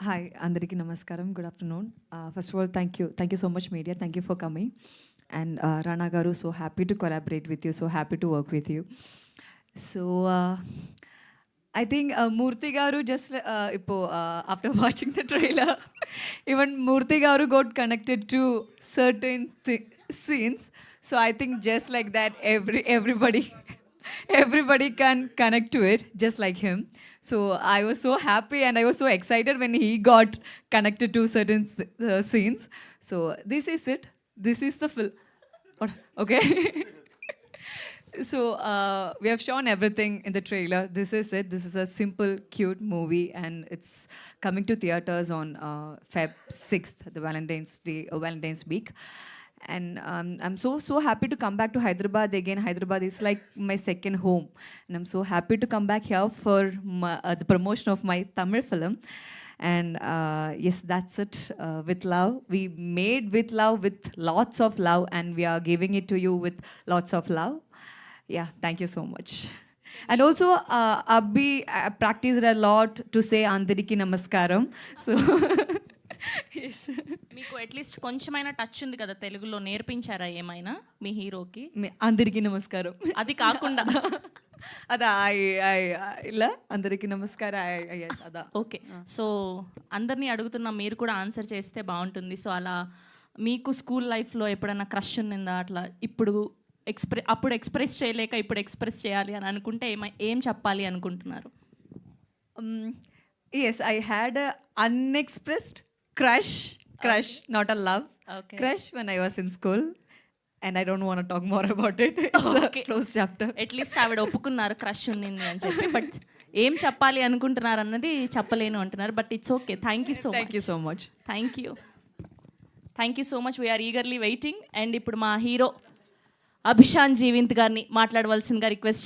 Hi, Andariki Namaskaram. Good afternoon. First of all, thank you. Thank you so much, media. Thank you for coming. And Rana Garu, so happy to collaborate with you. So happy to work with you. So I think Murthy Garu just after watching the trailer, even Murthy Garu got connected to certain scenes. So I think just like that, everybody everybody can connect to it just like him. So I was so happy and I was so excited when he got connected to certain scenes. So this is it. This is the film. Okay. So we have shown everything in the trailer. This is it. This is a simple, cute movie, and it's coming to theaters on Feb 6th, the Valentine's Day, Valentine's week. And I'm so happy to come back to Hyderabad again. Hyderabad is like my second home, and I'm so happy to come back here for the promotion of my Tamil film. And yes, that's it. With love, we made with love, with lots of love, and we are giving it to you with lots of love. Yeah, thank you so much. And also, Abhi practiced a lot to say Andariki Namaskaram. So, yes. మీకు at least కొంచెమైనా touch ఉంది కదా తెలుగులో, నేర్పించారా ఏమైనా మీ హీరోకి? అందరికీ నమస్కారం. అది కాకుండా అదా ఇలా అందరికీ నమస్కారం అదా. ఓకే, సో అందరినీ అడుగుతున్నా, మీరు కూడా ఆన్సర్ చేస్తే బాగుంటుంది. సో అలా మీకు స్కూల్ లైఫ్లో ఎప్పుడైనా క్రష్ ఉన్నిందా? అట్లా ఇప్పుడు అప్పుడు ఎక్స్ప్రెస్ చేయలేక ఇప్పుడు ఎక్స్ప్రెస్ చేయాలి అని అనుకుంటే ఏం చెప్పాలి అనుకుంటున్నారు? Yes, I had a unexpressed crush, not a love. Okay. Crush when I was in school, and I don't want to talk more about it. It's Okay. a closed chapter. At least ఆవిడ ఒప్పుకున్నారు crush ఉన్నింది అని చెప్పి, but ఏం చెప్పాలి అనుకుంటున్నారు అన్నది చెప్పలేను అంటున్నారు. But it's okay. Thank you so much. Thank you so much. Thank you so much. We're eagerly waiting. And ఇప్పుడు మా హీరో అభిషాన్ జీవింత్ గారిని మాట్లాడవలసిందిగా రిక్వెస్ట్